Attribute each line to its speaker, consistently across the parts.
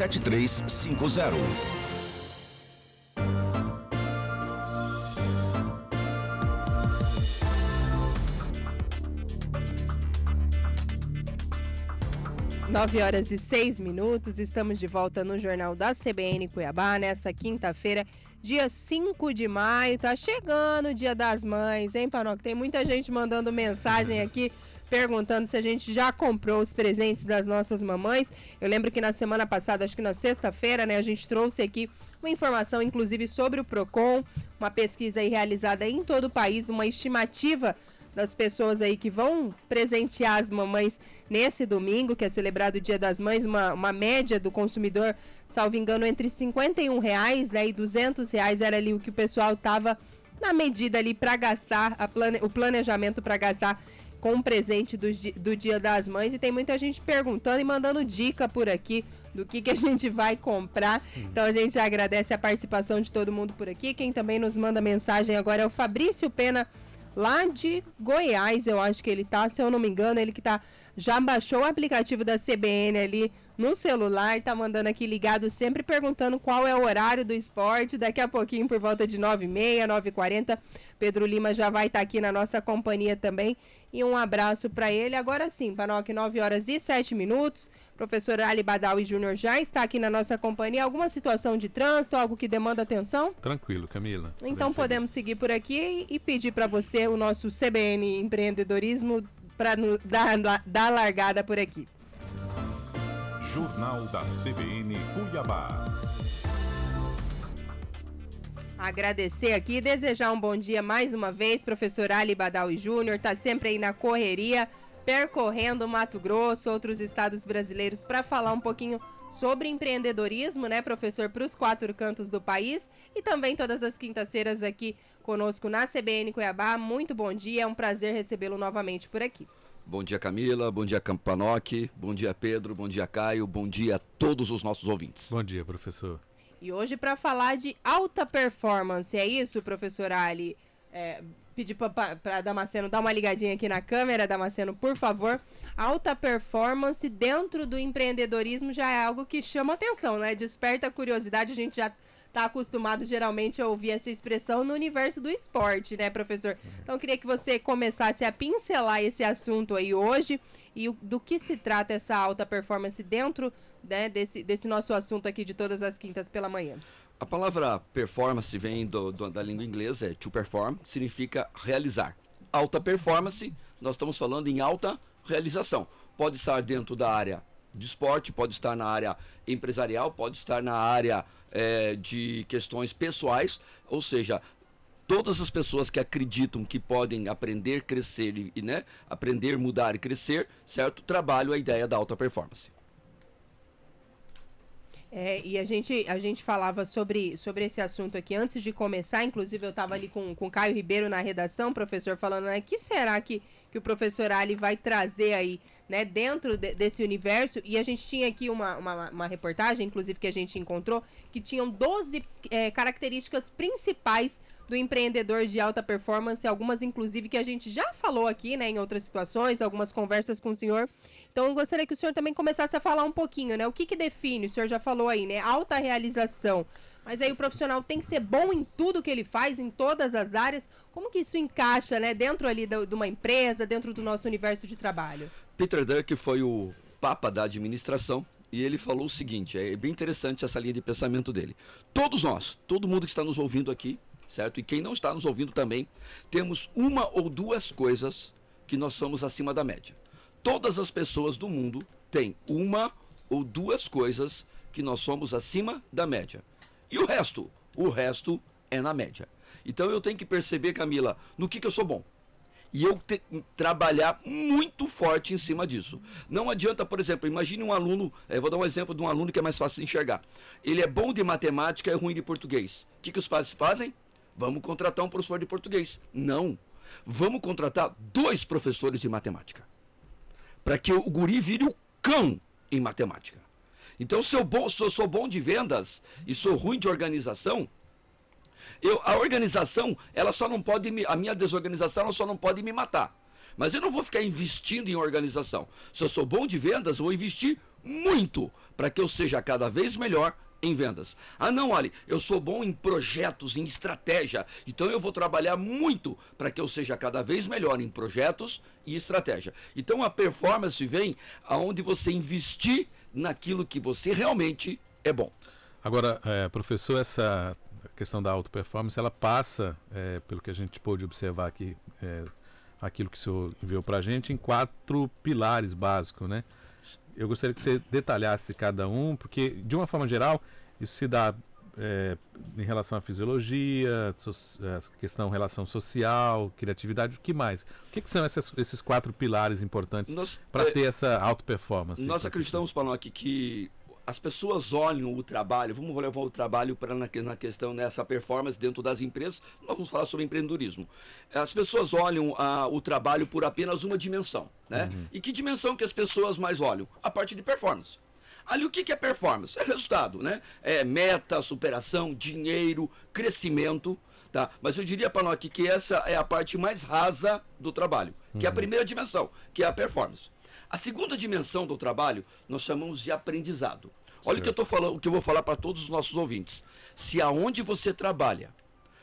Speaker 1: 7350.
Speaker 2: Nove horas e 6 minutos, estamos de volta no Jornal da CBN Cuiabá, nessa quinta-feira, dia 5 de maio, tá chegando o Dia das Mães, hein, Panoc? Tem muita gente mandando mensagem aqui, perguntando se a gente já comprou os presentes das nossas mamães. Eu lembro que na semana passada, acho que na sexta-feira, né, a gente trouxe aqui uma informação, inclusive, sobre o Procon, uma pesquisa aí realizada em todo o país, uma estimativa das pessoas aí que vão presentear as mamães nesse domingo, que é celebrado o Dia das Mães, uma média do consumidor, salvo engano, entre R$51, né, e R$200 era ali o que o pessoal tava na medida ali para gastar, o planejamento para gastar com o presente do Dia das Mães. E tem muita gente perguntando e mandando dica por aqui do que a gente vai comprar. Então a gente agradece a participação de todo mundo por aqui. Quem também nos manda mensagem agora é o Fabrício Pena, lá de Goiás, eu acho que ele tá, se eu não me engano, ele que tá, já baixou o aplicativo da CBN ali no celular, tá mandando aqui ligado sempre, perguntando qual é o horário do esporte. Daqui a pouquinho, por volta de 9h30, 9h40, Pedro Lima já vai estar aqui na nossa companhia também. E um abraço para ele. Agora sim, Panoc, 9 horas e 7 minutos. Professor Ali Badawi Júnior já está aqui na nossa companhia. Alguma situação de trânsito, algo que demanda atenção?
Speaker 3: Tranquilo, Camila.
Speaker 2: Então podemos seguir por aqui e pedir para você o nosso CBN Empreendedorismo para dar a largada por aqui.
Speaker 4: Jornal da CBN Cuiabá.
Speaker 2: Agradecer aqui e desejar um bom dia mais uma vez, professor Ali Badawi Júnior, está sempre aí na correria, percorrendo Mato Grosso, outros estados brasileiros, para falar um pouquinho sobre empreendedorismo, né, professor, para os 4 cantos do país, e também todas as quintas-feiras aqui conosco na CBN Cuiabá. Muito bom dia, é um prazer recebê-lo novamente por aqui.
Speaker 5: Bom dia, Camila, bom dia, Panoc, bom dia, Pedro, bom dia, Caio, bom dia a todos os nossos ouvintes.
Speaker 3: Bom dia, professor.
Speaker 2: E hoje para falar de alta performance, é isso, professor Ali? Pedir para Damasceno dar uma ligadinha aqui na câmera, Damasceno, por favor. Alta performance dentro do empreendedorismo já é algo que chama atenção, né? Desperta a curiosidade, a gente já está acostumado geralmente a ouvir essa expressão no universo do esporte, né, professor? Então eu queria que você começasse a pincelar esse assunto aí hoje e do que se trata essa alta performance dentro, né, desse nosso assunto aqui de todas as quintas pela manhã.
Speaker 5: A palavra performance vem da língua inglesa, to perform, significa realizar. Alta performance, nós estamos falando em alta realização. Pode estar dentro da área de esporte, pode estar na área empresarial, pode estar na área de questões pessoais, ou seja, todas as pessoas que acreditam que podem aprender, crescer e né, aprender, mudar e crescer, certo? Trabalham a ideia da alta performance.
Speaker 2: E a gente falava sobre esse assunto aqui antes de começar, inclusive eu estava ali com o Caio Ribeiro na redação, professor, falando, né, que será que o professor Ali vai trazer aí, né, dentro desse universo, e a gente tinha aqui uma reportagem, inclusive, que a gente encontrou, que tinham 12 características principais do empreendedor de alta performance, algumas, inclusive, que a gente já falou aqui, né, em outras situações, algumas conversas com o senhor. Então, eu gostaria que o senhor também começasse a falar um pouquinho, né, o que define, o senhor já falou aí, né, alta realização, mas aí o profissional tem que ser bom em tudo que ele faz, em todas as áreas. Como que isso encaixa, né, dentro ali de uma empresa, dentro do nosso universo de trabalho?
Speaker 5: Peter Drucker foi o papa da administração e ele falou o seguinte, é bem interessante essa linha de pensamento dele. Todos nós, todo mundo que está nos ouvindo aqui, certo? E quem não está nos ouvindo também, temos uma ou duas coisas que nós somos acima da média. Todas as pessoas do mundo têm uma ou duas coisas que nós somos acima da média. E o resto é na média. Então eu tenho que perceber, Camila, no que eu sou bom. E eu trabalhar muito forte em cima disso. Não adianta, por exemplo, imagine um aluno, vou dar um exemplo de um aluno que é mais fácil de enxergar. Ele é bom de matemática e ruim de português. O que os pais fazem? Vamos contratar um professor de português. Não. Vamos contratar 2 professores de matemática. Para que o guri vire o cão em matemática. Então, se eu sou bom de vendas e sou ruim de organização, a organização, ela só não pode a minha desorganização, ela só não pode me matar. Mas eu não vou ficar investindo em organização. Se eu sou bom de vendas, eu vou investir muito para que eu seja cada vez melhor em vendas. Ah não, Ali, eu sou bom em projetos, em estratégia, então eu vou trabalhar muito para que eu seja cada vez melhor em projetos e estratégia. Então a performance vem aonde você investir naquilo que você realmente é bom.
Speaker 1: Agora, professor, essa questão da auto-performance, ela passa, pelo que a gente pôde observar aqui, aquilo que o senhor enviou para a gente, em 4 pilares básicos, né? Eu gostaria que você detalhasse cada um, porque, de uma forma geral, isso se dá em relação à fisiologia, questão relação social, criatividade, o que mais? O que são esses 4 pilares importantes para ter essa auto-performance?
Speaker 5: Nós acreditamos, Panoc, que as pessoas olham o trabalho, vamos levar o trabalho para na questão nessa performance dentro das empresas, nós vamos falar sobre empreendedorismo. As pessoas olham o trabalho por apenas uma dimensão, né? E que dimensão que as pessoas mais olham? A parte de performance. Ali o que é performance? É resultado, né? É meta, superação, dinheiro, crescimento, tá? Mas eu diria, Panoc, que essa é a parte mais rasa do trabalho, que é a primeira dimensão, que é a performance. A segunda dimensão do trabalho nós chamamos de aprendizado. Olha o que eu tô falando, o que eu vou falar para todos os nossos ouvintes. Se aonde você trabalha,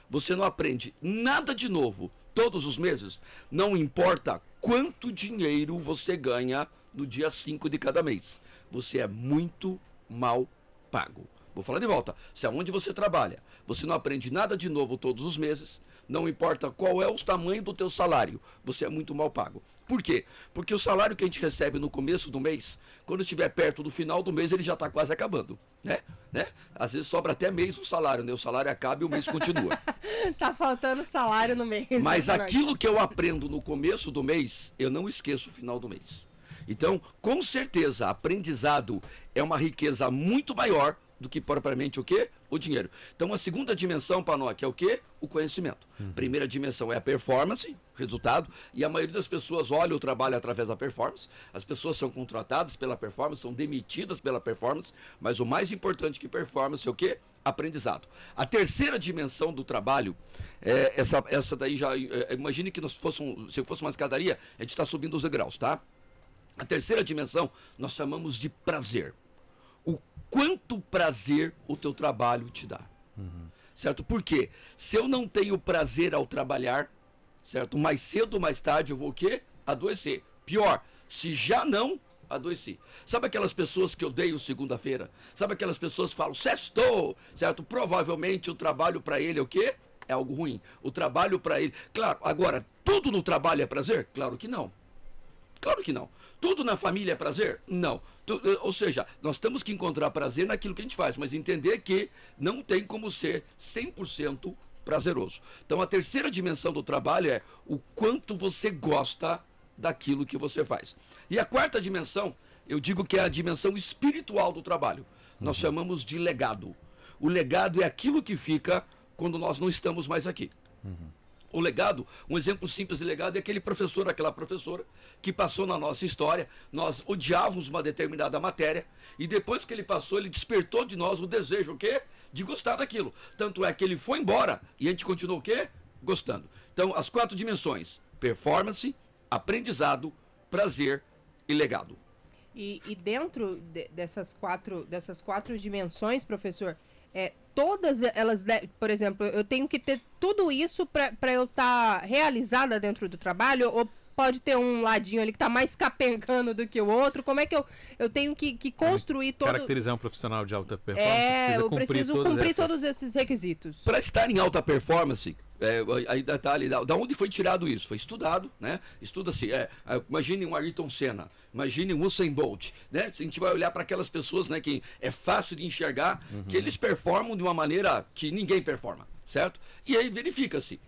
Speaker 5: você não aprende nada de novo todos os meses, não importa quanto dinheiro você ganha no dia 5 de cada mês, você é muito mal pago. Vou falar de volta. Se aonde você trabalha, você não aprende nada de novo todos os meses, não importa qual é o tamanho do teu salário, você é muito mal pago. Por quê? Porque o salário que a gente recebe no começo do mês, quando estiver perto do final do mês, ele já está quase acabando, né? Às vezes sobra até mês o salário, né? O salário acaba e o mês continua.
Speaker 2: Tá faltando salário no mês.
Speaker 5: Mas aquilo que eu aprendo no começo do mês, eu não esqueço o final do mês. Então, com certeza, aprendizado é uma riqueza muito maior do que propriamente o quê? O dinheiro. Então, a segunda dimensão, Panoc, é o quê? O conhecimento. Primeira dimensão é a performance, resultado, e a maioria das pessoas olha o trabalho através da performance. As pessoas são contratadas pela performance, são demitidas pela performance, mas o mais importante que performance é o quê? Aprendizado. A terceira dimensão do trabalho, essa daí já, imagine que se fosse uma escadaria, a gente está subindo os degraus, tá? A terceira dimensão nós chamamos de prazer. O quanto prazer o teu trabalho te dá. Certo? Porque se eu não tenho prazer ao trabalhar, certo? Mais cedo ou mais tarde eu vou o quê? Adoecer. Pior, se já não adoeci. Sabe aquelas pessoas que odeiam segunda-feira? Sabe aquelas pessoas que falam, sextou, certo? Provavelmente o trabalho para ele é o quê? É algo ruim. O trabalho para ele... Claro, agora, tudo no trabalho é prazer? Claro que não. Claro que não. Tudo na família é prazer? Não. Ou seja, nós temos que encontrar prazer naquilo que a gente faz, mas entender que não tem como ser 100% prazeroso. Então a terceira dimensão do trabalho é o quanto você gosta daquilo que você faz. E a quarta dimensão, eu digo que é a dimensão espiritual do trabalho. Nós chamamos de legado. O legado é aquilo que fica quando nós não estamos mais aqui. O legado, um exemplo simples de legado é aquele professor, aquela professora que passou na nossa história, nós odiávamos uma determinada matéria e depois que ele passou, ele despertou de nós o desejo, o quê? De gostar daquilo. Tanto é que ele foi embora e a gente continuou o quê? Gostando. Então, as 4 dimensões, performance, aprendizado, prazer e legado.
Speaker 2: E dentro dessas quatro dimensões, professor, todas elas, por exemplo, eu tenho que ter tudo isso para eu estar realizada dentro do trabalho, ou pode ter um ladinho ali que está mais capengando do que o outro? Como é que eu tenho que construir todo...
Speaker 1: Caracterizar um profissional de alta performance,
Speaker 2: eu preciso cumprir todos esses requisitos.
Speaker 5: Para estar em alta performance, aí detalhe, da onde foi tirado isso? Foi estudado, né? Estuda-se, imagine um Ayrton Senna, imagine um Usain Bolt, né? A gente vai olhar para aquelas pessoas, né, que é fácil de enxergar, que eles performam de uma maneira que ninguém performa, certo? E aí verifica-se,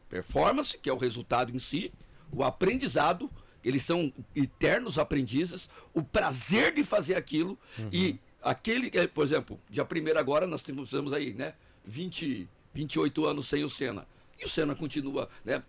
Speaker 5: performance, que é o resultado em si, o aprendizado, eles são eternos aprendizes, o prazer de fazer aquilo e aquele, por exemplo, dia 1º agora nós temos aí, né, 28 anos sem o Senna. E o Senna continua, né,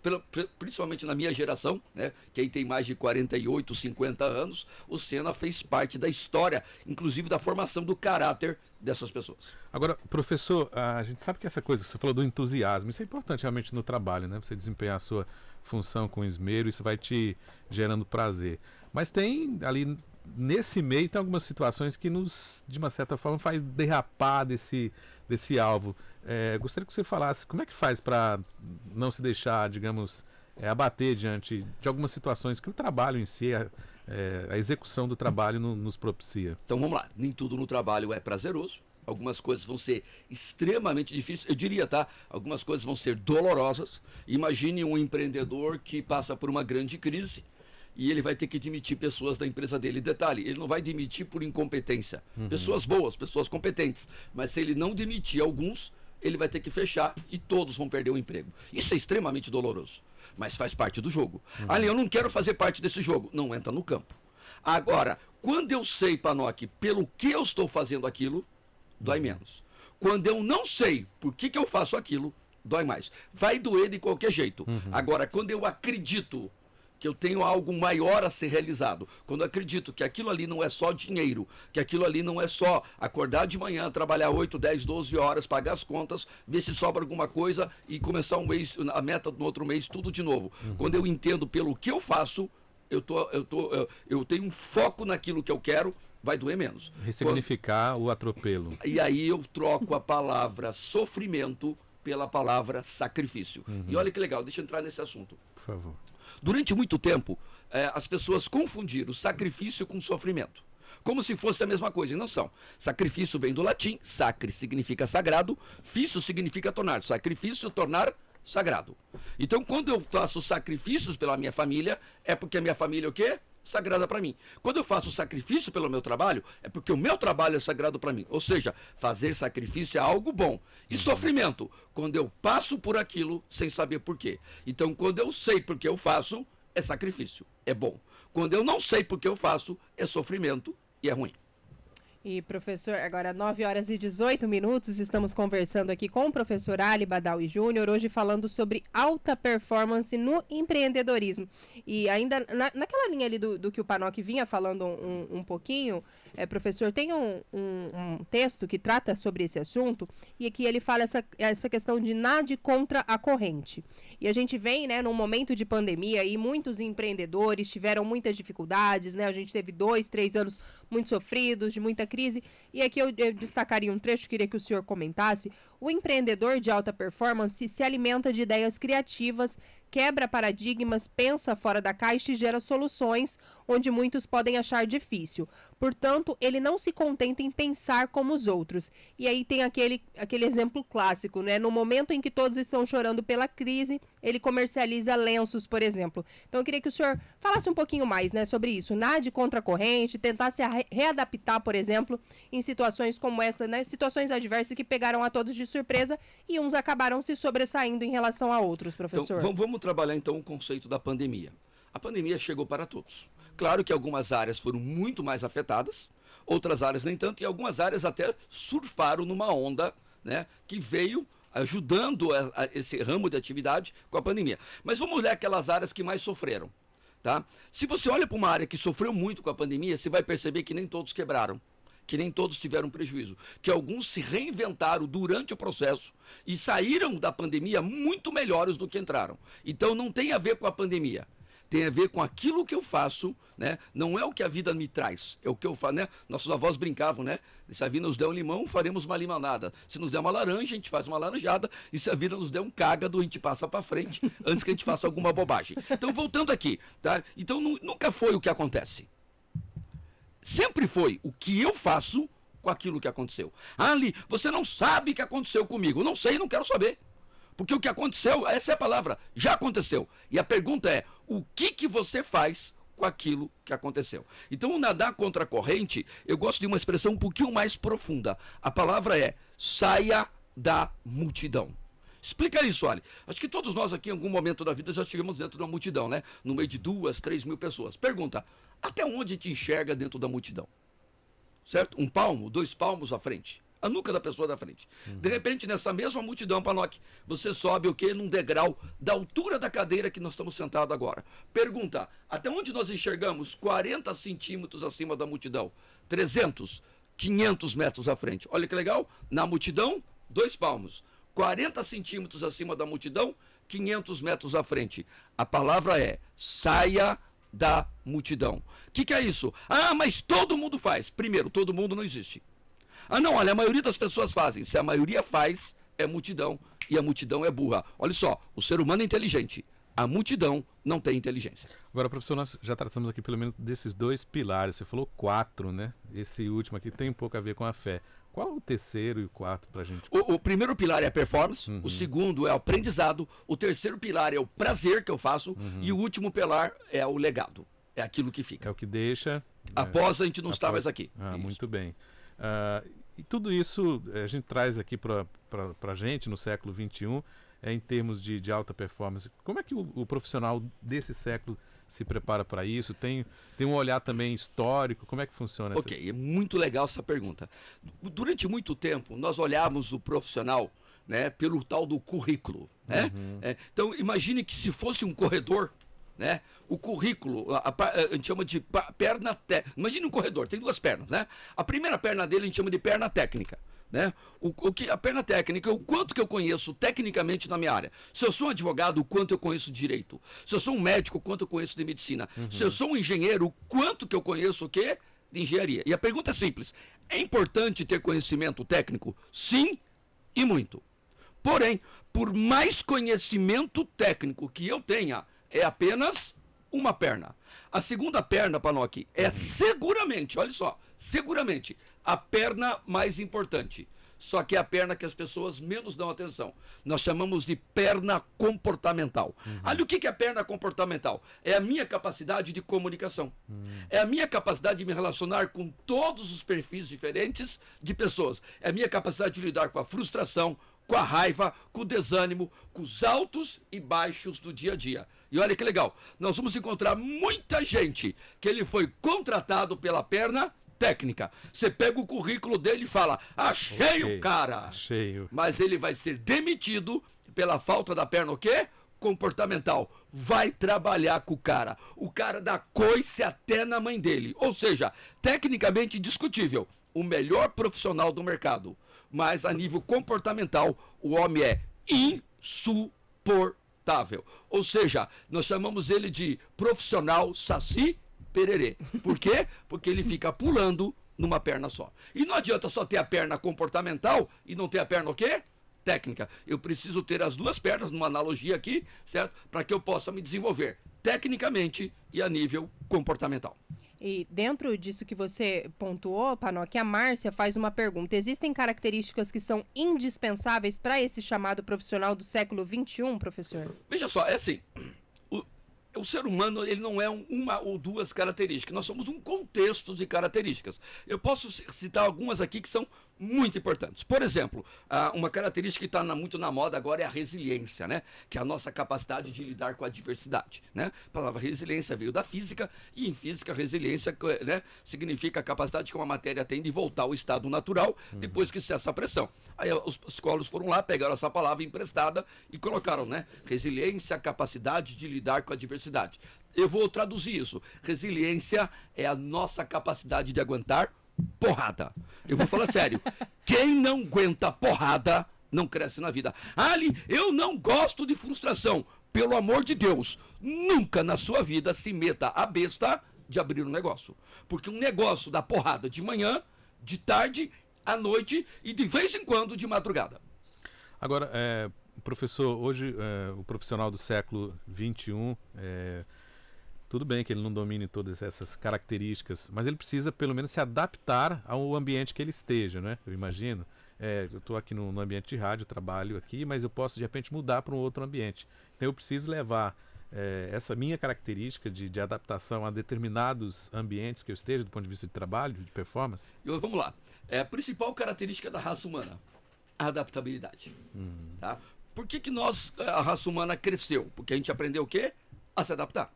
Speaker 5: principalmente na minha geração, né, quem tem mais de 48, 50 anos, o Senna fez parte da história, inclusive da formação do caráter dessas pessoas.
Speaker 1: Agora, professor, a gente sabe que essa coisa, você falou do entusiasmo, isso é importante realmente no trabalho, né? Você desempenhar a sua função com esmero, isso vai te gerando prazer. Mas tem ali nesse meio tem algumas situações que nos, de uma certa forma, faz derrapar desse alvo. Gostaria que você falasse como é que faz para não se deixar, digamos, abater diante de algumas situações que o trabalho em si, a execução do trabalho nos propicia.
Speaker 5: Então vamos lá, nem tudo no trabalho é prazeroso. Algumas coisas vão ser extremamente difíceis, eu diria, tá? Algumas coisas vão ser dolorosas. Imagine um empreendedor que passa por uma grande crise e ele vai ter que demitir pessoas da empresa dele. Detalhe, ele não vai demitir por incompetência. Pessoas boas, pessoas competentes. Mas se ele não demitir alguns, ele vai ter que fechar e todos vão perder o emprego. Isso é extremamente doloroso, mas faz parte do jogo. Ali, eu não quero fazer parte desse jogo. Não entra no campo. Agora, quando eu sei, Panoc, pelo que eu estou fazendo aquilo, dói menos. Quando eu não sei por que eu faço aquilo, dói mais. Vai doer de qualquer jeito. Agora, quando eu acredito que eu tenho algo maior a ser realizado, quando eu acredito que aquilo ali não é só dinheiro, que aquilo ali não é só acordar de manhã, trabalhar 8, 10, 12 horas, pagar as contas, ver se sobra alguma coisa e começar um mês, a meta do outro mês, tudo de novo. Quando eu entendo pelo que eu faço, eu tenho um foco naquilo que eu quero, vai doer menos.
Speaker 1: Ressignificar o atropelo.
Speaker 5: E aí eu troco a palavra sofrimento pela palavra sacrifício. E olha que legal, deixa eu entrar nesse assunto.
Speaker 1: Por favor.
Speaker 5: Durante muito tempo, as pessoas confundiram sacrifício com sofrimento. Como se fosse a mesma coisa, e não são. Sacrifício vem do latim, sacre significa sagrado, fício significa tornar. Sacrifício, tornar sagrado. Então, quando eu faço sacrifícios pela minha família, é porque a minha família é o quê? Sagrada para mim. Quando eu faço sacrifício pelo meu trabalho, é porque o meu trabalho é sagrado para mim. Ou seja, fazer sacrifício é algo bom. E sofrimento, quando eu passo por aquilo sem saber por quê. Então, quando eu sei por que eu faço, é sacrifício, é bom. Quando eu não sei por que eu faço, é sofrimento e é ruim.
Speaker 2: E, professor, agora 9h18, estamos conversando aqui com o professor Ali Badawi Júnior, hoje falando sobre alta performance no empreendedorismo. E ainda naquela linha ali do que o Panoc vinha falando um pouquinho, professor, tem um texto que trata sobre esse assunto, e aqui ele fala essa questão de nade contra a corrente. E a gente vem, né, num momento de pandemia e muitos empreendedores tiveram muitas dificuldades, né? A gente teve 2, 3 anos muito sofridos, de muita crise. E aqui eu destacaria um trecho, queria que o senhor comentasse. O empreendedor de alta performance se alimenta de ideias criativas, quebra paradigmas, pensa fora da caixa e gera soluções onde muitos podem achar difícil. Portanto, ele não se contenta em pensar como os outros. E aí tem aquele exemplo clássico, né? No momento em que todos estão chorando pela crise, ele comercializa lenços, por exemplo. Então eu queria que o senhor falasse um pouquinho mais, né, sobre isso. Nade contra a corrente, tentar se readaptar, por exemplo, em situações como essa, né? Situações adversas que pegaram a todos de surpresa e uns acabaram se sobressaindo em relação a outros, professor.
Speaker 5: Então, vamos trabalhar então o conceito da pandemia. A pandemia chegou para todos. Claro que algumas áreas foram muito mais afetadas, outras áreas nem tanto, e algumas áreas até surfaram numa onda, né, que veio ajudando esse ramo de atividade com a pandemia. Mas vamos olhar aquelas áreas que mais sofreram. Tá? Se você olha para uma área que sofreu muito com a pandemia, você vai perceber que nem todos quebraram, que nem todos tiveram prejuízo, que alguns se reinventaram durante o processo e saíram da pandemia muito melhores do que entraram. Então não tem a ver com a pandemia. Tem a ver com aquilo que eu faço, né? Não é o que a vida me traz, é o que eu faço, né? Nossos avós brincavam, né? Se a vida nos der um limão, faremos uma limonada. Se nos der uma laranja, a gente faz uma laranjada. E se a vida nos der um cágado, a gente passa para frente antes que a gente faça alguma bobagem. Então, voltando aqui, tá? Então, nunca foi o que acontece. Sempre foi o que eu faço com aquilo que aconteceu. Ali, você não sabe o que aconteceu comigo. Não sei, não quero saber. Porque o que aconteceu, essa é a palavra, já aconteceu. E a pergunta é, o que você faz com aquilo que aconteceu? Então, o nadar contra a corrente, eu gosto de uma expressão um pouquinho mais profunda. A palavra é, saia da multidão. Explica isso, olha. Acho que todos nós aqui, em algum momento da vida, já estivemos dentro de uma multidão, né? No meio de 2, 3 mil pessoas. Pergunta, até onde te enxerga dentro da multidão? Certo? 1 palmo, 2 palmos à frente. A nuca da pessoa da frente. De repente, nessa mesma multidão, Panoc, você sobe o quê? Num degrau da altura da cadeira que nós estamos sentados agora. Pergunta, até onde nós enxergamos? 40 centímetros acima da multidão. 300, 500 metros à frente. Olha que legal. Na multidão, 2 palmos. 40 centímetros acima da multidão, 500 metros à frente. A palavra é, saia da multidão. O que é isso? Ah, mas todo mundo faz. Primeiro, todo mundo não existe. Ah, não, olha, a maioria das pessoas fazem. Se a maioria faz, é multidão. E a multidão é burra. Olha só, o ser humano é inteligente. A multidão não tem inteligência.
Speaker 1: Agora, professor, nós já tratamos aqui pelo menos desses 2 pilares. Você falou 4, né? Esse último aqui tem um pouco a ver com a fé. Qual o terceiro e o quarto pra gente?
Speaker 5: O primeiro pilar é a performance, o segundo é o aprendizado, o terceiro pilar é o prazer que eu faço e o último pilar é o legado. É aquilo que fica.
Speaker 1: É o que deixa...
Speaker 5: Após a gente não estar mais aqui.
Speaker 1: Ah, muito bem. E tudo isso a gente traz aqui para a gente no século XXI, em termos de alta performance. Como é que o profissional desse século se prepara para isso? Tem um olhar também histórico? Como é que funciona isso?
Speaker 5: Ok, é muito legal essa pergunta. Durante muito tempo, nós olhávamos o profissional, né, pelo tal do currículo. Né? Então, imagine que se fosse um corredor, né, o currículo, a gente chama de perna técnica. Imagine um corredor, tem 2 pernas. Né? A primeira perna dele a gente chama de perna técnica. Né? A perna técnica, o quanto que eu conheço tecnicamente na minha área. Se eu sou um advogado, o quanto eu conheço de direito. Se eu sou um médico, o quanto eu conheço de medicina. Se eu sou um engenheiro, o quanto que eu conheço o quê? De engenharia. E a pergunta é simples. É importante ter conhecimento técnico? Sim e muito. Porém, por mais conhecimento técnico que eu tenha, é apenas uma perna. A segunda perna, Panoc, é seguramente, olha só, seguramente, a perna mais importante. Só que é a perna que as pessoas menos dão atenção. Nós chamamos de perna comportamental. Olha o que é perna comportamental. É a minha capacidade de comunicação. É a minha capacidade de me relacionar com todos os perfis diferentes de pessoas. É a minha capacidade de lidar com a frustração, com a raiva, com o desânimo, com os altos e baixos do dia a dia. E olha que legal, nós vamos encontrar muita gente que ele foi contratado pela perna técnica. Você pega o currículo dele e fala, achei o cara.
Speaker 1: Cheio.
Speaker 5: Mas ele vai ser demitido pela falta da perna o quê? Comportamental. Vai trabalhar com o cara. O cara dá coice até na mãe dele. Ou seja, tecnicamente discutível. O melhor profissional do mercado. Mas a nível comportamental, o homem é insuportável. Ou seja, nós chamamos ele de profissional saci pererê. Por quê? Porque ele fica pulando numa perna só. E não adianta só ter a perna comportamental e não ter a perna o quê? Técnica. Eu preciso ter as 2 pernas, numa analogia aqui, certo? Para que eu possa me desenvolver tecnicamente e a nível comportamental.
Speaker 2: E dentro disso que você pontuou, Panoc, a Márcia faz uma pergunta. Existem características que são indispensáveis para esse chamado profissional do século XXI, professor?
Speaker 5: Veja só, é assim, o ser humano ele não é uma ou 2 características, nós somos um contexto de características. Eu posso citar algumas aqui que são muito importantes. Por exemplo, uma característica que está muito na moda agora é a resiliência, né? Que é a nossa capacidade de lidar com a adversidade. Né? A palavra resiliência veio da física, e em física, resiliência, né, significa a capacidade que uma matéria tem de voltar ao estado natural depois que cessa a pressão. Aí os psicólogos foram lá, pegaram essa palavra emprestada e colocaram, né? Resiliência, a capacidade de lidar com a adversidade. Eu vou traduzir isso. Resiliência é a nossa capacidade de aguentar porrada. Eu vou falar sério. Quem não aguenta porrada não cresce na vida. Ali, eu não gosto de frustração. Pelo amor de Deus, nunca na sua vida se meta a besta de abrir um negócio. Porque um negócio dá porrada de manhã, de tarde, à noite e de vez em quando de madrugada.
Speaker 1: Agora, professor, hoje o profissional do século XXI, tudo bem que ele não domine todas essas características, mas ele precisa pelo menos se adaptar ao ambiente que ele esteja, né? Eu imagino. Eu estou aqui no ambiente de rádio, trabalho aqui, mas eu posso de repente mudar para um outro ambiente. Então eu preciso levar essa minha característica de adaptação a determinados ambientes que eu esteja, do ponto de vista de trabalho, de performance.
Speaker 5: Vamos lá. A principal característica da raça humana, a adaptabilidade. Tá? Por que a raça humana cresceu? Porque a gente aprendeu o quê? A se adaptar.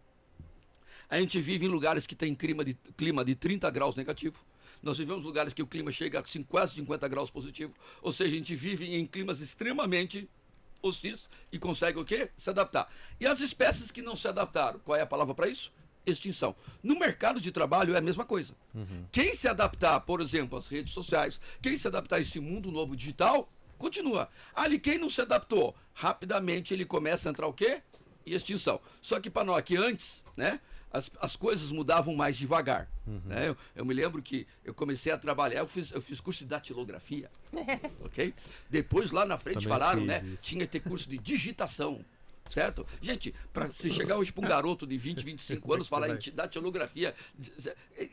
Speaker 5: A gente vive em lugares que tem clima de 30 graus negativo. Nós vivemos em lugares que o clima chega a quase 50 graus positivo. Ou seja, a gente vive em climas extremamente hostis e consegue o quê? Se adaptar. E as espécies que não se adaptaram, qual é a palavra para isso? Extinção. No mercado de trabalho é a mesma coisa. Quem se adaptar, por exemplo, às redes sociais, quem se adaptar a esse mundo novo digital, continua. Ali, quem não se adaptou, rapidamente ele começa a entrar o quê? Em extinção. Só que, Panoc, antes, né? as coisas mudavam mais devagar. Né? Eu me lembro que eu comecei a trabalhar, eu fiz curso de datilografia, ok? Depois lá na frente
Speaker 1: Também
Speaker 5: falaram,
Speaker 1: fiz
Speaker 5: né?
Speaker 1: isso.
Speaker 5: Tinha que ter curso de digitação, certo? Gente, para se chegar hoje para um garoto de 20, 25 anos falar em datilografia,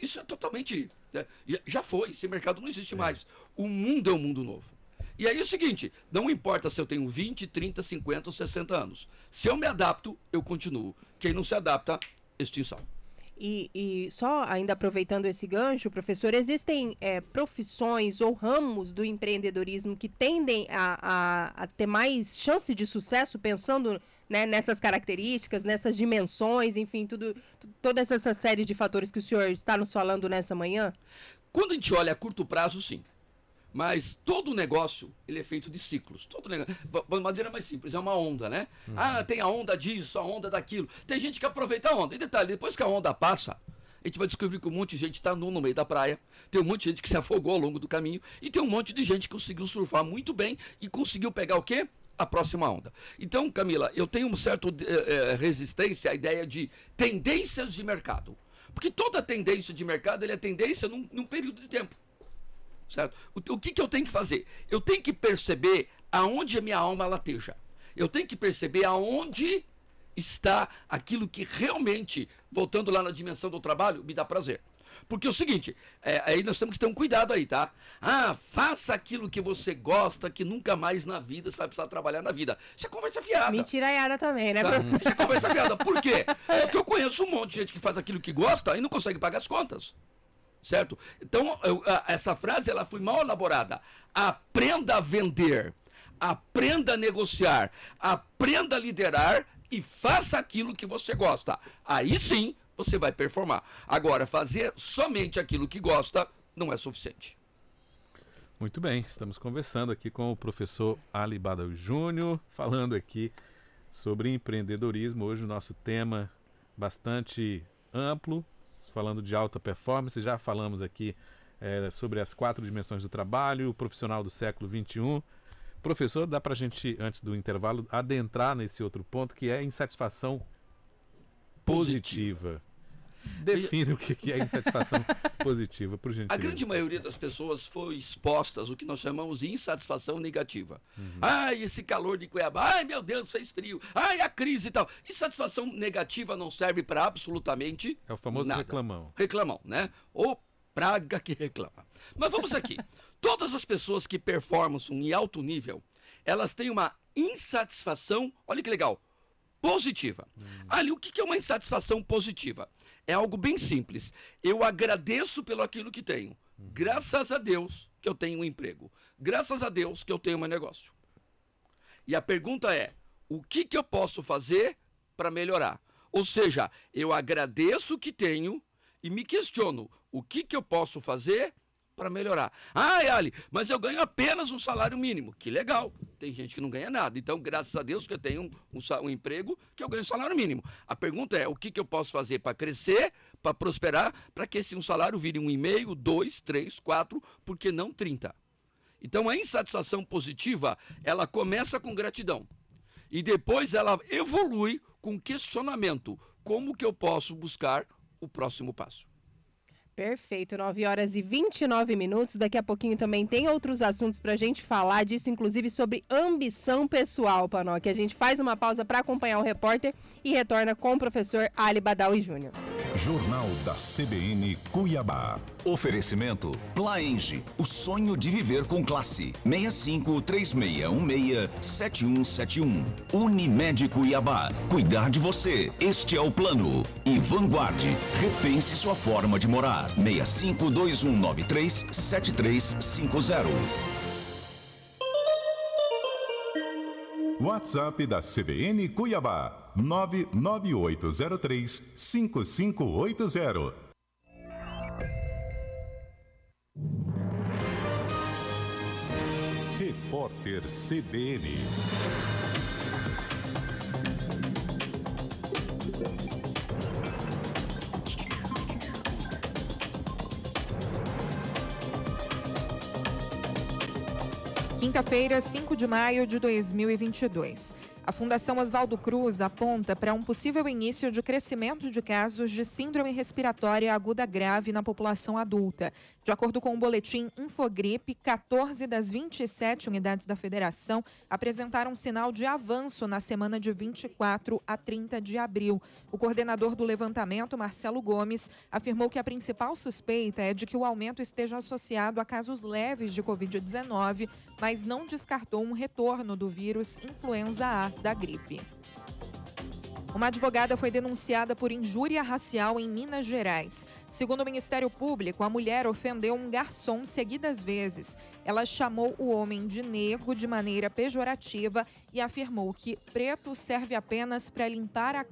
Speaker 5: isso é totalmente... Né? Já foi, esse mercado não existe mais. O mundo é um mundo novo. E aí é o seguinte, não importa se eu tenho 20, 30, 50 ou 60 anos. Se eu me adapto, eu continuo. Quem não se adapta, extinção.
Speaker 2: E só ainda aproveitando esse gancho, professor, existem profissões ou ramos do empreendedorismo que tendem a ter mais chance de sucesso, pensando, né, nessas características, nessas dimensões, enfim, toda essa série de fatores que o senhor está nos falando nessa manhã?
Speaker 5: Quando a gente olha a curto prazo, sim. Mas todo negócio, ele é feito de ciclos. Todo negócio, de maneira mais simples, é uma onda, né? Tem a onda disso, a onda daquilo. Tem gente que aproveita a onda. E detalhe, depois que a onda passa, a gente vai descobrir que um monte de gente está no meio da praia. Tem um monte de gente que se afogou ao longo do caminho. E tem um monte de gente que conseguiu surfar muito bem e conseguiu pegar o quê? A próxima onda. Então, Camila, eu tenho uma certa resistência à ideia de tendências de mercado. Porque toda tendência de mercado, ele é tendência num período de tempo. Certo? O que eu tenho que fazer? Eu tenho que perceber aonde a minha alma lateja. Eu tenho que perceber aonde está aquilo que realmente, voltando lá na dimensão do trabalho, me dá prazer. Porque é o seguinte, aí nós temos que ter um cuidado aí, tá? Faça aquilo que você gosta, que nunca mais na vida você vai precisar trabalhar na vida. Isso é conversa fiada.
Speaker 2: Mentiraiada também, né,
Speaker 5: tá?
Speaker 2: professor?
Speaker 5: Isso é conversa fiada. Por quê? Porque eu conheço um monte de gente que faz aquilo que gosta e não consegue pagar as contas. Certo? Então, essa frase ela foi mal elaborada. Aprenda a vender, aprenda a negociar, aprenda a liderar e faça aquilo que você gosta. Aí sim, você vai performar. Agora, fazer somente aquilo que gosta não é suficiente.
Speaker 1: Muito bem, estamos conversando aqui com o professor Ali Badawi Júnior, falando aqui sobre empreendedorismo. Hoje o nosso tema bastante amplo, falando de alta performance. Já falamos aqui sobre as 4 dimensões do trabalho, o profissional do século XXI. Professor, dá para a gente, antes do intervalo, adentrar nesse outro ponto, que é a insatisfação positiva. Defina o que é insatisfação positiva, por gentileza.
Speaker 5: A grande maioria das pessoas foi expostas ao que nós chamamos de insatisfação negativa. Esse calor de Cuiabá, meu Deus, fez frio. A crise e tal. Insatisfação negativa não serve para absolutamente
Speaker 1: É o famoso
Speaker 5: nada. Reclamão, né? Ou praga que reclama. Mas vamos aqui. Todas as pessoas que performam em alto nível, elas têm uma insatisfação, olha que legal, positiva. Ali, o que é uma insatisfação positiva? É algo bem simples. Eu agradeço pelo aquilo que tenho. Graças a Deus que eu tenho um emprego. Graças a Deus que eu tenho um negócio. E a pergunta é, o que eu posso fazer para melhorar? Ou seja, eu agradeço o que tenho e me questiono, o que eu posso fazer para melhorar? Ali, mas eu ganho apenas um salário mínimo. Que legal. Tem gente que não ganha nada. Então, graças a Deus que eu tenho um emprego que eu ganho um salário mínimo. A pergunta é, o que eu posso fazer para crescer, para prosperar, para que esse salário vire 1,5, 2, 3, 4, por que não 30? Então, a insatisfação positiva, ela começa com gratidão. E depois ela evolui com questionamento. Como que eu posso buscar o próximo passo?
Speaker 2: Perfeito, 9h29. Daqui a pouquinho também tem outros assuntos para a gente falar disso, inclusive sobre ambição pessoal, Panó, que a gente faz uma pausa para acompanhar o repórter e retorna com o professor Ali Badawi Júnior.
Speaker 4: Jornal da CBN Cuiabá.
Speaker 3: Oferecimento Plaenge, o sonho de viver com classe. 6536167171. Unimed Cuiabá, cuidar de você, este é o plano. E Vanguard, repense sua forma de morar. 6521937350.
Speaker 4: WhatsApp da CBN Cuiabá, 99803-5580. Repórter CBN.
Speaker 6: Quinta-feira, 5 de maio de 2022. A Fundação Oswaldo Cruz aponta para um possível início de crescimento de casos de síndrome respiratória aguda grave na população adulta. De acordo com o boletim Infogripe, 14 das 27 unidades da federação apresentaram um sinal de avanço na semana de 24 a 30 de abril. O coordenador do levantamento, Marcelo Gomes, afirmou que a principal suspeita é de que o aumento esteja associado a casos leves de Covid-19, mas não descartou um retorno do vírus influenza A da gripe. Uma advogada foi denunciada por injúria racial em Minas Gerais. Segundo o Ministério Público, a mulher ofendeu um garçom seguidas vezes. Ela chamou o homem de negro de maneira pejorativa e afirmou que preto serve apenas para limpar a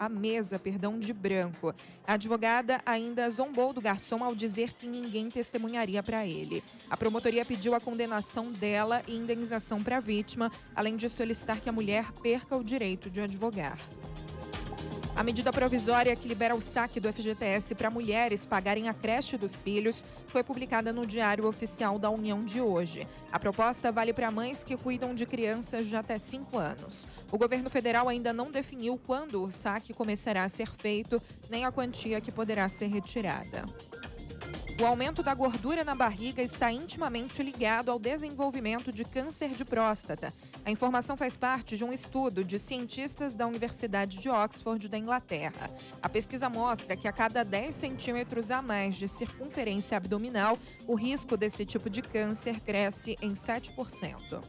Speaker 6: mesa de branco. A advogada ainda zombou do garçom ao dizer que ninguém testemunharia para ele. A promotoria pediu a condenação dela e indenização para a vítima, além de solicitar que a mulher perca o direito de advogar. A medida provisória que libera o saque do FGTS para mulheres pagarem a creche dos filhos foi publicada no Diário Oficial da União de hoje. A proposta vale para mães que cuidam de crianças de até 5 anos. O governo federal ainda não definiu quando o saque começará a ser feito, nem a quantia que poderá ser retirada. O aumento da gordura na barriga está intimamente ligado ao desenvolvimento de câncer de próstata. A informação faz parte de um estudo de cientistas da Universidade de Oxford, da Inglaterra. A pesquisa mostra que a cada 10 centímetros a mais de circunferência abdominal, o risco desse tipo de câncer cresce em 7%.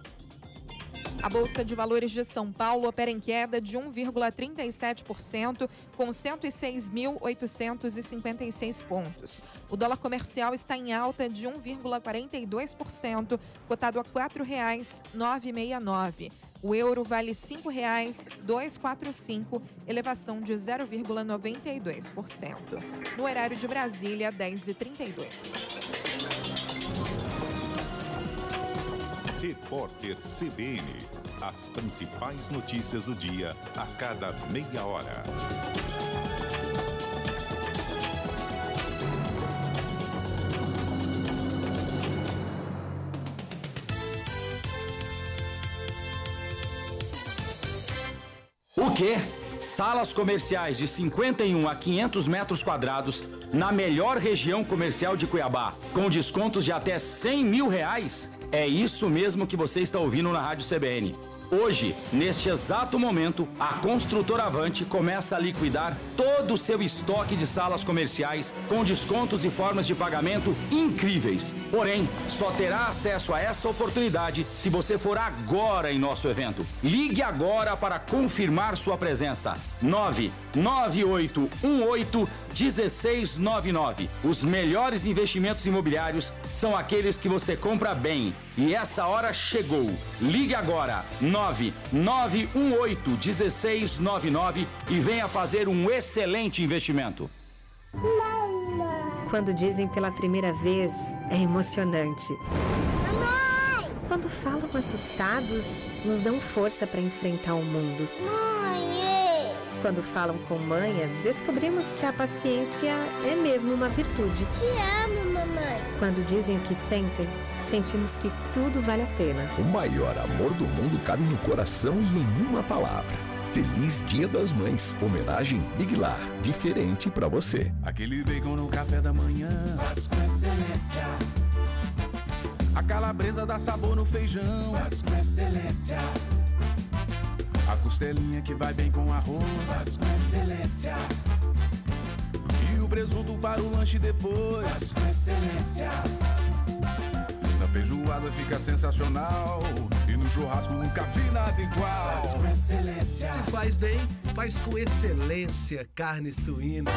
Speaker 6: A Bolsa de Valores de São Paulo opera em queda de 1,37%, com 106.856 pontos. O dólar comercial está em alta de 1,42%, cotado a R$ 4,969. O euro vale R$ 5,245, elevação de 0,92%. No horário de Brasília, 10h32.
Speaker 4: Repórter CBN. As principais notícias do dia a cada meia hora.
Speaker 7: O quê? Salas comerciais de 51 a 500 metros quadrados na melhor região comercial de Cuiabá, com descontos de até R$100 mil? É isso mesmo que você está ouvindo na Rádio CBN. Hoje, neste exato momento, a Construtora Avante começa a liquidar todo o seu estoque de salas comerciais com descontos e formas de pagamento incríveis. Porém, só terá acesso a essa oportunidade se você for agora em nosso evento. Ligue agora para confirmar sua presença. 99818-1699. Os melhores investimentos imobiliários são aqueles que você compra bem. E essa hora chegou. Ligue agora. 99818-1699 e venha fazer um excelente investimento.
Speaker 8: Quando dizem pela primeira vez, é emocionante.
Speaker 9: Mamãe!
Speaker 8: Quando falam assustados, nos dão força para enfrentar o mundo.
Speaker 9: Mãe!
Speaker 8: Quando falam com manha, descobrimos que a paciência é mesmo uma virtude.
Speaker 9: Te amo, mamãe!
Speaker 8: Quando dizem o que sentem, sentimos que tudo vale a pena.
Speaker 10: O maior amor do mundo cabe no coração e em uma palavra. Feliz Dia das Mães. Homenagem Big Lar. Diferente pra você.
Speaker 11: Aquele bacon no café da manhã.
Speaker 12: Faz com excelência.
Speaker 11: A calabresa dá sabor no feijão.
Speaker 12: Faz com excelência.
Speaker 11: A costelinha que vai bem com arroz.
Speaker 12: Faz com excelência.
Speaker 11: E o presunto para o lanche depois.
Speaker 12: Faz com excelência.
Speaker 11: Na feijoada fica sensacional. E no churrasco nunca vi nada igual.
Speaker 12: Faz com excelência.
Speaker 13: Se faz bem, faz com excelência. Carne suína.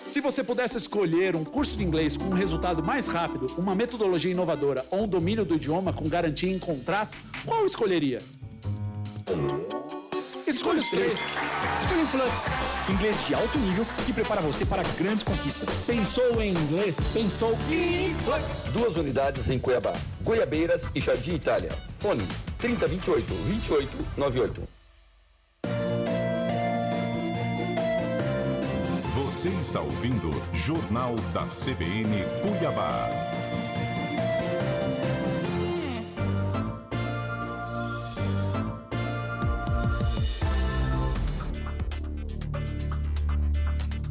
Speaker 14: Se você pudesse escolher um curso de inglês com um resultado mais rápido, uma metodologia inovadora ou um domínio do idioma com garantia em contrato, qual escolheria? Escolha os três. Escolha o Flux. Inglês de alto nível que prepara você para grandes conquistas. Pensou em inglês? Pensou em Flux.
Speaker 5: 2 unidades em Cuiabá, Goiabeiras e Jardim Itália. Fone 3028-2898.
Speaker 4: Você está ouvindo Jornal da CBN Cuiabá.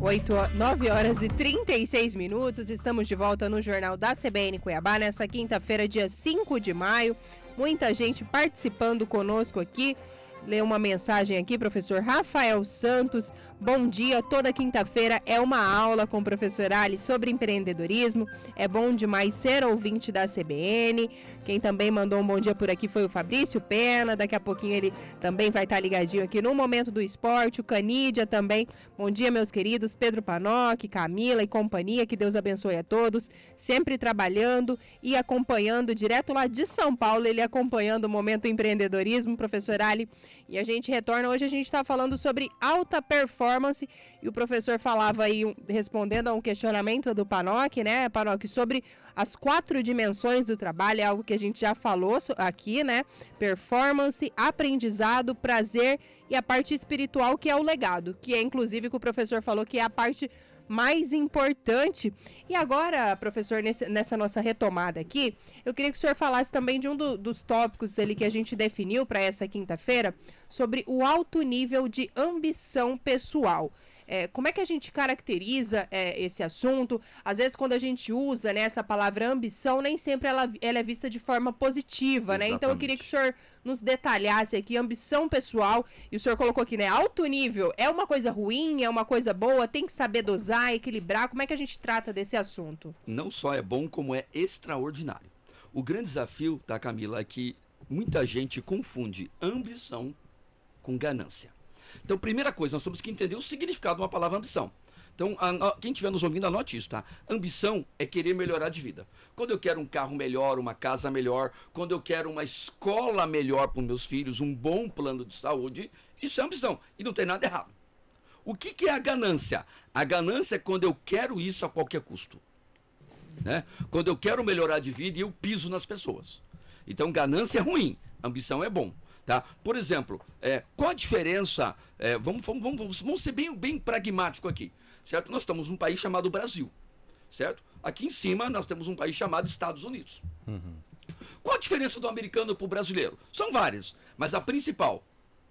Speaker 2: 9 horas e 36 minutos, estamos de volta no Jornal da CBN Cuiabá, nessa quinta-feira, dia 5 de maio. Muita gente participando conosco aqui. Lê uma mensagem aqui, professor Rafael Santos. Bom dia, toda quinta-feira é uma aula com o professor Ali sobre empreendedorismo. É bom demais ser ouvinte da CBN. Quem também mandou um bom dia por aqui foi o Fabrício Pena. Daqui a pouquinho ele também vai estar ligadinho aqui no Momento do Esporte. O Canídia também. Bom dia, meus queridos. Pedro Panoc, Camila e companhia. Que Deus abençoe a todos. Sempre trabalhando e acompanhando direto lá de São Paulo. Ele acompanhando o Momento Empreendedorismo, professor Ali. E a gente retorna. Hoje a gente está falando sobre alta performance. E o professor falava aí, respondendo a um questionamento do Panoc, né, Panoc, sobre as 4 dimensões do trabalho. É algo que a gente já falou aqui, né? Performance, aprendizado, prazer e a parte espiritual, que é o legado, que é inclusive que o professor falou que é a parte mais importante. E agora, professor, nessa nossa retomada aqui, eu queria que o senhor falasse também de um dos tópicos ali que a gente definiu para essa quinta-feira, sobre o alto nível de ambição pessoal. Como é que a gente caracteriza esse assunto? Às vezes, quando a gente usa, né, essa palavra ambição, nem sempre ela é vista de forma positiva, né? Então, eu queria que o senhor nos detalhasse aqui, ambição pessoal, e o senhor colocou aqui, né, alto nível, é uma coisa ruim, é uma coisa boa, tem que saber dosar, equilibrar, como é que a gente trata desse assunto?
Speaker 5: Não só é bom, como é extraordinário. O grande desafio, tá, Camila, é que muita gente confunde ambição com ganância. Então, primeira coisa, nós temos que entender o significado de uma palavra ambição. Então, quem estiver nos ouvindo, anote isso, tá? Ambição é querer melhorar de vida. Quando eu quero um carro melhor, uma casa melhor, quando eu quero uma escola melhor para os meus filhos, um bom plano de saúde, isso é ambição. E não tem nada errado. O que é a ganância? A ganância é quando eu quero isso a qualquer custo, né? Quando eu quero melhorar de vida e eu piso nas pessoas. Então, ganância é ruim, ambição é bom. Tá? Por exemplo, qual a diferença, vamos ser bem pragmático aqui, certo? Nós estamos num país chamado Brasil, certo? Aqui em cima nós temos um país chamado Estados Unidos. Qual a diferença do americano para o brasileiro? São várias, mas a principal,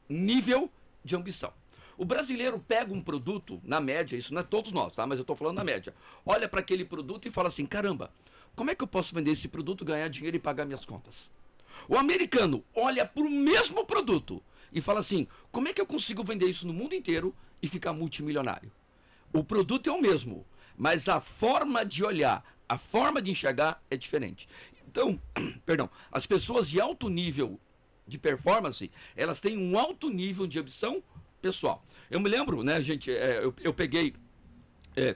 Speaker 5: nível de ambição. O brasileiro pega um produto, na média, isso não é todos nós, tá? Mas eu estou falando na média, olha para aquele produto e fala assim, caramba, como é que eu posso vender esse produto, ganhar dinheiro e pagar minhas contas? O americano olha para o mesmo produto e fala assim, como é que eu consigo vender isso no mundo inteiro e ficar multimilionário? O produto é o mesmo, mas a forma de olhar, a forma de enxergar é diferente. Então, perdão, as pessoas de alto nível de performance, elas têm um alto nível de ambição pessoal. Eu me lembro, né, gente, eu peguei...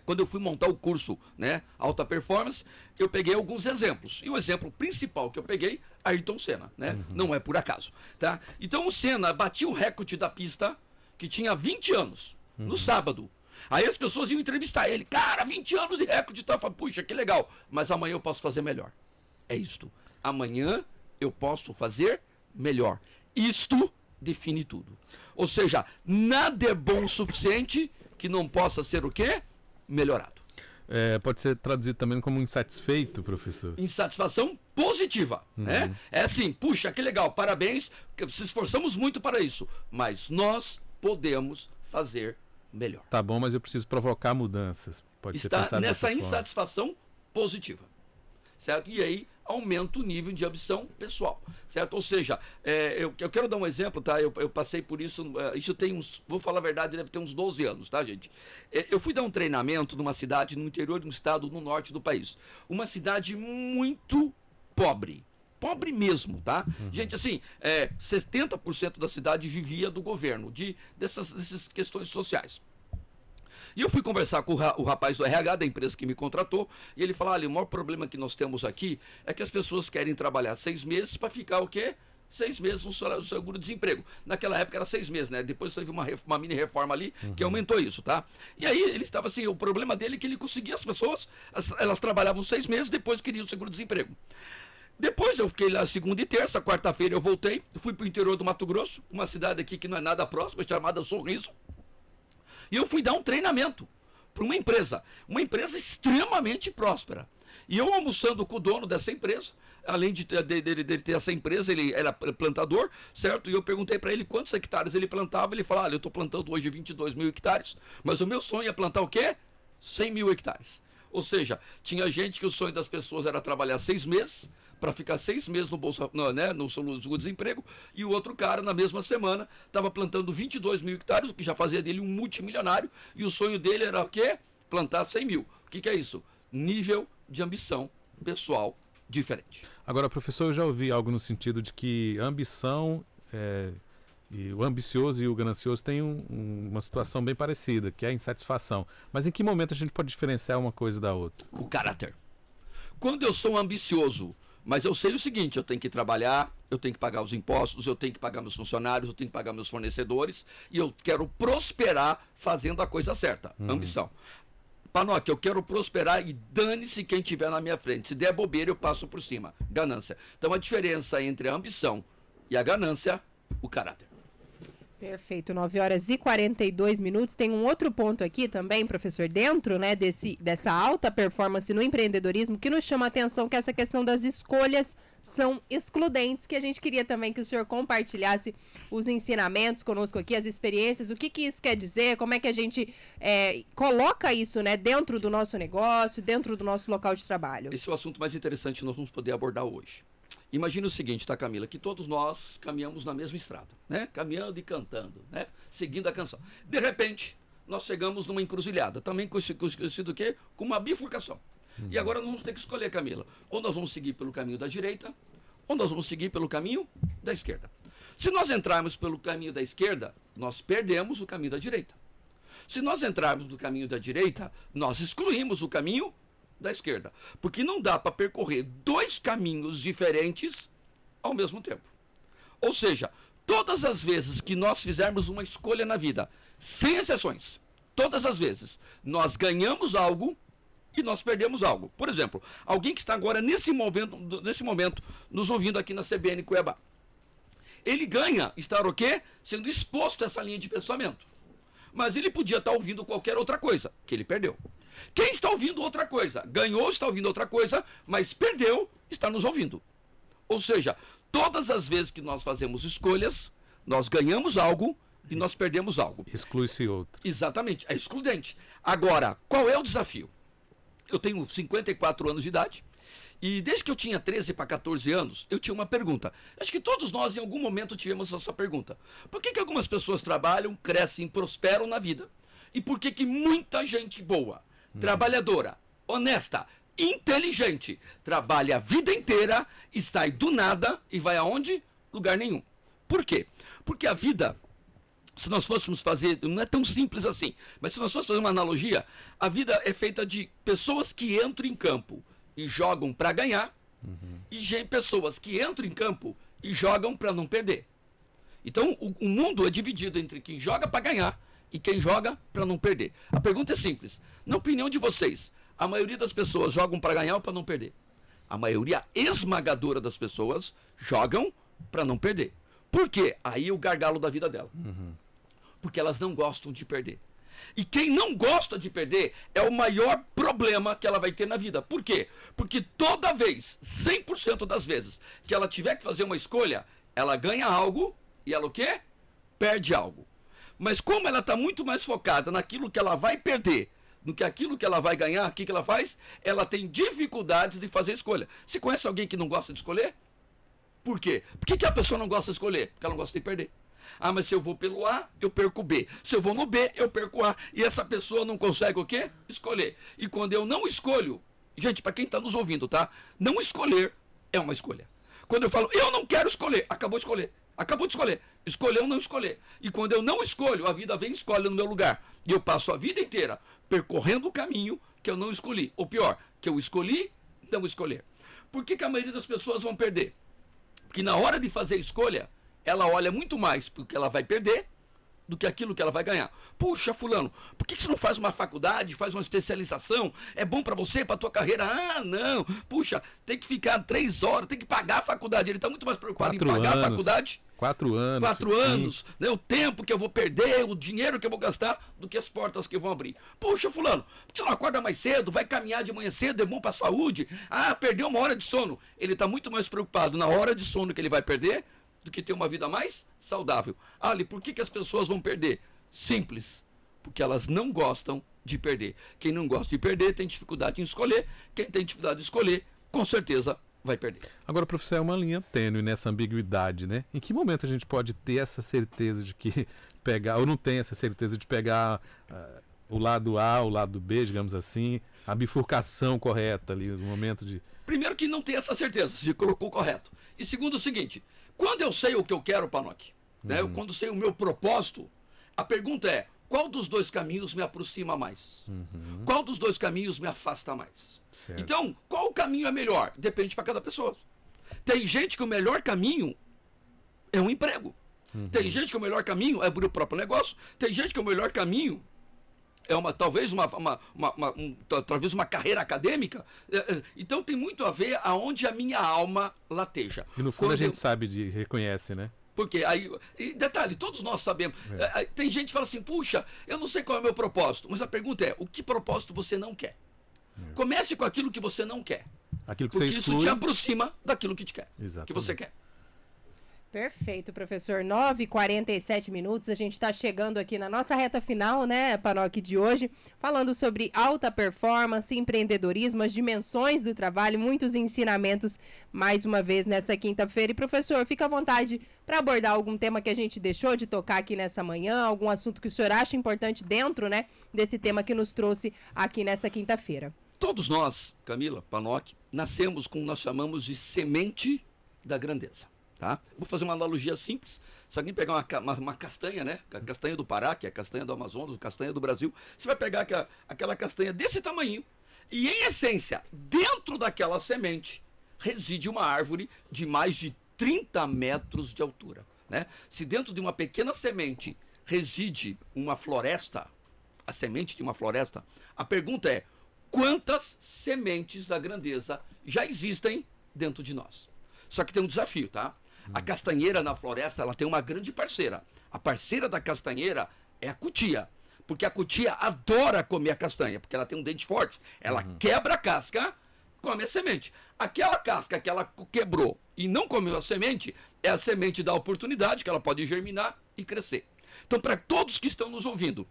Speaker 5: quando eu fui montar o curso, né, Alta Performance, eu peguei alguns exemplos. E o exemplo principal que eu peguei, Ayrton Senna, né? Não é por acaso, tá? Então o Senna batia o recorde da pista, que tinha 20 anos, no sábado. Aí as pessoas iam entrevistar ele. Cara, 20 anos de recorde, tá? Puxa, que legal. Mas amanhã eu posso fazer melhor. É isto. Amanhã eu posso fazer melhor. Isto define tudo. Ou seja, nada é bom o suficiente que não possa ser o quê? Melhorado.
Speaker 1: Pode ser traduzido também como insatisfeito, professor?
Speaker 5: Insatisfação positiva, né? É assim, puxa, que legal, parabéns, se esforçamos muito para isso, mas nós podemos fazer melhor.
Speaker 1: Tá bom, mas eu preciso provocar mudanças. Pode ser pensado
Speaker 5: nessa insatisfação positiva, certo? E aí aumenta o nível de ambição pessoal, certo? Ou seja, eu quero dar um exemplo, tá? Eu passei por isso, isso tem uns, vou falar a verdade, deve ter uns 12 anos, tá, gente? Eu fui dar um treinamento numa cidade no interior de um estado no norte do país. Uma cidade muito pobre. Pobre mesmo, tá? Gente, assim, 70% da cidade vivia do governo, dessas questões sociais. E eu fui conversar com o rapaz do RH da empresa que me contratou, e ele falou, olha, o maior problema que nós temos aqui é que as pessoas querem trabalhar 6 meses para ficar o quê? 6 meses no seguro-desemprego. Naquela época era 6 meses, né? Depois teve uma mini reforma ali que aumentou isso, tá? E aí ele estava assim, o problema dele é que ele conseguia as pessoas, elas trabalhavam 6 meses, depois queriam o seguro-desemprego. Depois eu fiquei lá segunda e terça, quarta-feira eu voltei, fui para o interior do Mato Grosso, uma cidade aqui que não é nada próxima, chamada Sorriso. E eu fui dar um treinamento para uma empresa extremamente próspera. E eu almoçando com o dono dessa empresa, além de ter essa empresa, ele era plantador, certo? E eu perguntei para ele quantos hectares ele plantava. Ele falou, olha, eu estou plantando hoje 22 mil hectares, mas o meu sonho é plantar o quê? 100 mil hectares. Ou seja, tinha gente que o sonho das pessoas era trabalhar 6 meses, para ficar 6 meses no seguro-desemprego, e o outro cara, na mesma semana, estava plantando 22 mil hectares, o que já fazia dele um multimilionário, e o sonho dele era o quê? Plantar 100 mil. O que é isso? Nível de ambição pessoal diferente.
Speaker 1: Agora, professor, eu já ouvi algo no sentido de que a ambição, e o ambicioso e o ganancioso têm uma situação bem parecida, que é a insatisfação. Mas em que momento a gente pode diferenciar uma coisa da outra?
Speaker 5: O caráter. Quando eu sou ambicioso, mas eu sei o seguinte, eu tenho que trabalhar, eu tenho que pagar os impostos, eu tenho que pagar meus funcionários, eu tenho que pagar meus fornecedores, e eu quero prosperar fazendo a coisa certa. Ambição. Panoc, eu quero prosperar e dane-se quem estiver na minha frente. Se der bobeira, eu passo por cima. Ganância. Então a diferença entre a ambição e a ganância, o caráter.
Speaker 2: Perfeito, 9 horas e 42 minutos. Tem um outro ponto aqui também, professor, dentro, né, dessa alta performance no empreendedorismo, que nos chama a atenção, que essa questão das escolhas são excludentes, que a gente queria também que o senhor compartilhasse os ensinamentos conosco aqui, as experiências, o que isso quer dizer, como é que a gente coloca isso, né, dentro do nosso negócio, dentro do nosso local de trabalho.
Speaker 5: Esse é o assunto mais interessante que nós vamos poder abordar hoje. Imagina o seguinte, tá, Camila, que todos nós caminhamos na mesma estrada, né? Caminhando e cantando, né? Seguindo a canção. De repente, nós chegamos numa encruzilhada, também conhecido o quê? Como uma bifurcação. E agora nós vamos ter que escolher, Camila. Ou nós vamos seguir pelo caminho da direita, ou nós vamos seguir pelo caminho da esquerda. Se nós entrarmos pelo caminho da esquerda, nós perdemos o caminho da direita. Se nós entrarmos no caminho da direita, nós excluímos o caminho da esquerda, porque não dá para percorrer dois caminhos diferentes ao mesmo tempo. Ou seja, todas as vezes que nós fizermos uma escolha na vida, sem exceções, todas as vezes, nós ganhamos algo e nós perdemos algo. Por exemplo, alguém que está agora nesse momento nos ouvindo aqui na CBN Cuiabá, ele ganha estar o quê? Sendo exposto a essa linha de pensamento. Mas ele podia estar ouvindo qualquer outra coisa, que ele perdeu. Quem está ouvindo outra coisa, ganhou, está ouvindo outra coisa, mas perdeu, está nos ouvindo. Ou seja, todas as vezes que nós fazemos escolhas, nós ganhamos algo e nós perdemos algo.
Speaker 1: Exclui-se outro.
Speaker 5: Exatamente, é excludente. Agora, qual é o desafio? Eu tenho 54 anos de idade e desde que eu tinha 13 para 14 anos, eu tinha uma pergunta. Acho que todos nós em algum momento tivemos essa pergunta. Por que algumas pessoas trabalham, crescem, prosperam na vida? E por que muita gente boa, trabalhadora, honesta, inteligente, trabalha a vida inteira e sai do nada e vai aonde? Lugar nenhum. Por quê? Porque a vida, se nós fôssemos fazer, não é tão simples assim, mas se nós fôssemos fazer uma analogia, a vida é feita de pessoas que entram em campo e jogam para ganhar, e pessoas que entram em campo e jogam para não perder. Então, o mundo é dividido entre quem joga para ganhar e quem joga para não perder. A pergunta é simples. Na opinião de vocês, a maioria das pessoas jogam para ganhar ou para não perder? A maioria esmagadora das pessoas jogam para não perder. Por quê? Aí o gargalo da vida dela. Porque elas não gostam de perder. E quem não gosta de perder é o maior problema que ela vai ter na vida. Por quê? Porque toda vez, 100% das vezes, que ela tiver que fazer uma escolha, ela ganha algo e ela o quê? Perde algo. Mas como ela está muito mais focada naquilo que ela vai perder do que aquilo que ela vai ganhar, o que ela faz? Ela tem dificuldades de fazer escolha. Você conhece alguém que não gosta de escolher? Por quê? Por que a pessoa não gosta de escolher? Porque ela não gosta de perder. Ah, mas se eu vou pelo A, eu perco o B. Se eu vou no B, eu perco o A. E essa pessoa não consegue o quê? Escolher. E quando eu não escolho, gente, para quem está nos ouvindo, tá? Não escolher é uma escolha. Quando eu falo, eu não quero escolher, acabou de escolher. Acabou de escolher. Escolher ou não escolher. E quando eu não escolho, a vida vem e escolhe no meu lugar. E eu passo a vida inteira percorrendo o caminho que eu não escolhi. Ou pior, que eu escolhi, não escolher. Por que a maioria das pessoas vão perder? Porque na hora de fazer a escolha, ela olha muito mais porque ela vai perder do que aquilo que ela vai ganhar. Puxa, fulano, por que você não faz uma faculdade, faz uma especialização? É bom para você, para tua carreira? Ah, não. Puxa, tem que ficar 3 horas, tem que pagar a faculdade. Ele está muito mais preocupado em pagar a faculdade.
Speaker 1: 4 anos.
Speaker 5: 4 anos, né, o tempo que eu vou perder, o dinheiro que eu vou gastar, do que as portas que vão abrir. Puxa, fulano, por que você não acorda mais cedo, vai caminhar de manhã cedo, é bom para a saúde? Ah, perdeu 1 hora de sono. Ele está muito mais preocupado na hora de sono que ele vai perder, do que ter uma vida mais saudável. Ali, por que as pessoas vão perder? Simples, porque elas não gostam de perder. Quem não gosta de perder tem dificuldade em escolher, quem tem dificuldade de escolher, com certeza vai perder.
Speaker 1: Agora, professor, é uma linha tênue nessa ambiguidade, né? Em que momento a gente pode ter essa certeza de que pegar, ou não tem essa certeza de pegar o lado A, o lado B, digamos assim, a bifurcação correta ali, no momento de...
Speaker 5: Primeiro que não tem essa certeza, se colocou correto. E segundo o seguinte, quando eu sei o que eu quero, Panoc, né? Quando eu sei o meu propósito, a pergunta é, qual dos 2 caminhos me aproxima mais? Qual dos 2 caminhos me afasta mais? Certo. Então, qual caminho é melhor? Depende para cada pessoa. Tem gente que o melhor caminho é um emprego. Tem gente que o melhor caminho é abrir o próprio negócio. Tem gente que o melhor caminho é talvez uma carreira acadêmica. Então tem muito a ver aonde a minha alma lateja.
Speaker 1: E no fundo a gente sabe, reconhece, né?
Speaker 5: Porque aí, e detalhe, todos nós sabemos. Tem gente que fala assim, puxa, eu não sei qual é o meu propósito. Mas a pergunta é, o que propósito você não quer? Comece com aquilo que você não quer.
Speaker 1: Aquilo que
Speaker 5: porque
Speaker 1: você
Speaker 5: isso te aproxima daquilo que te quer.
Speaker 1: Exatamente.
Speaker 5: Que você quer.
Speaker 2: Perfeito, professor. 9h47 minutos. A gente está chegando aqui na nossa reta final, né, Panoc, de hoje, falando sobre alta performance, empreendedorismo, as dimensões do trabalho, muitos ensinamentos mais uma vez nessa quinta-feira. E, professor, fica à vontade para abordar algum tema que a gente deixou de tocar aqui nessa manhã, algum assunto que o senhor acha importante dentro, né, desse tema que nos trouxe aqui nessa quinta-feira.
Speaker 5: Todos nós, Camila, Panoc, nascemos com o que nós chamamos de semente da grandeza. Tá? Vou fazer uma analogia simples. Se alguém pegar uma castanha, né? A castanha do Pará, que é a castanha do Amazonas, a castanha do Brasil, você vai pegar aquela castanha desse tamanho e, em essência, dentro daquela semente, reside uma árvore de mais de 30 metros de altura. Né? Se dentro de uma pequena semente reside uma floresta, a semente de uma floresta, a pergunta é, quantas sementes da grandeza já existem dentro de nós? Só que tem um desafio, tá? A castanheira na floresta, ela tem uma grande parceira. A parceira da castanheira é a cutia. Porque a cutia adora comer a castanha, porque ela tem um dente forte. Ela quebra a casca, come a semente. Aquela casca que ela quebrou e não comeu a semente, é a semente da oportunidade, que ela pode germinar e crescer. Então, para todos que estão nos ouvindo,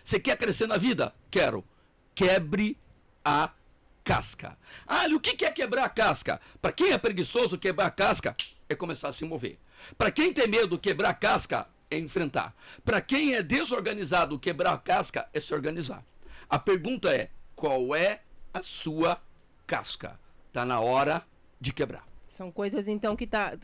Speaker 5: você quer crescer na vida? Quero. Quebre a casca. Ah, o que é quebrar a casca? Para quem é preguiçoso, quebrar a casca é começar a se mover. Para quem tem medo, quebrar a casca é enfrentar. Para quem é desorganizado, quebrar a casca é se organizar. A pergunta é, qual é a sua casca? Está na hora de quebrar.
Speaker 2: São coisas, então, que tá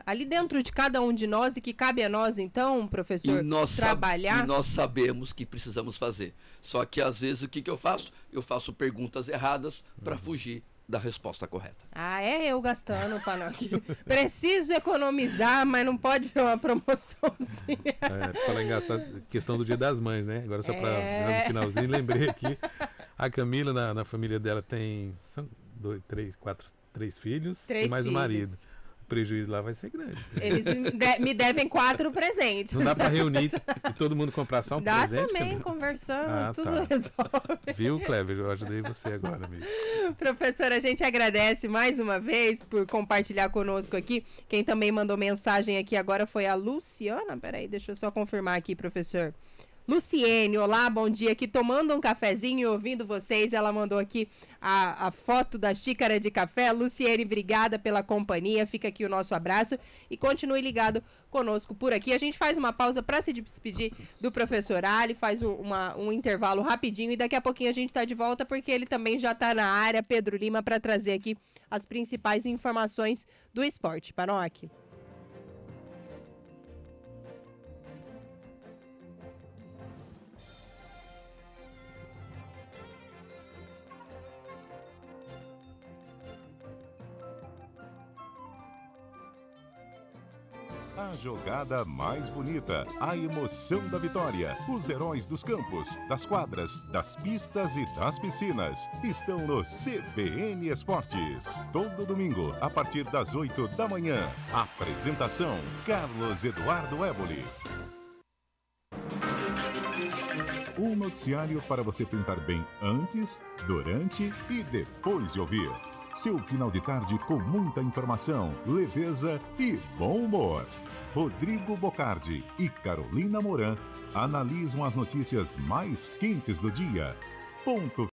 Speaker 2: ali dentro de cada um de nós e que cabe a nós, então, professor, trabalhar.
Speaker 5: E nós sabemos que precisamos fazer. Só que, às vezes, o que eu faço? Eu faço perguntas erradas para fugir da resposta correta.
Speaker 2: Ah, é eu gastando, Panoc. Preciso economizar, mas não pode ver uma promoçãozinha.
Speaker 1: Falar em gastar, questão do Dia das Mães, né? Agora só para no finalzinho, lembrei aqui. A Camila, na família dela, tem 3 filhos e mais um marido. O prejuízo lá vai ser grande.
Speaker 2: Eles me devem 4 presentes.
Speaker 1: Não dá para reunir e todo mundo comprar só um presente?
Speaker 2: Dá também, Camila? Conversando, tudo resolve.
Speaker 1: Viu, Cleber? Eu ajudei você agora, amigo.
Speaker 2: Professora, a gente agradece mais uma vez por compartilhar conosco aqui. Quem também mandou mensagem aqui agora foi a Luciana. Peraí, deixa eu só confirmar aqui, professor. Luciene, olá, bom dia, aqui tomando um cafezinho e ouvindo vocês, ela mandou aqui a foto da xícara de café. Luciene, obrigada pela companhia, fica aqui o nosso abraço e continue ligado conosco por aqui. A gente faz uma pausa para se despedir do professor Ali, faz um intervalo rapidinho e daqui a pouquinho a gente está de volta porque ele também já está na área, Pedro Lima, para trazer aqui as principais informações do esporte. Panoc.
Speaker 4: A jogada mais bonita, a emoção da vitória, os heróis dos campos, das quadras, das pistas e das piscinas estão no CBN Esportes. Todo domingo, a partir das 8 da manhã. Apresentação, Carlos Eduardo Éboli. Um noticiário para você pensar bem antes, durante e depois de ouvir. Seu final de tarde com muita informação, leveza e bom humor. Rodrigo Bocardi e Carolina Moran analisam as notícias mais quentes do dia. Ponto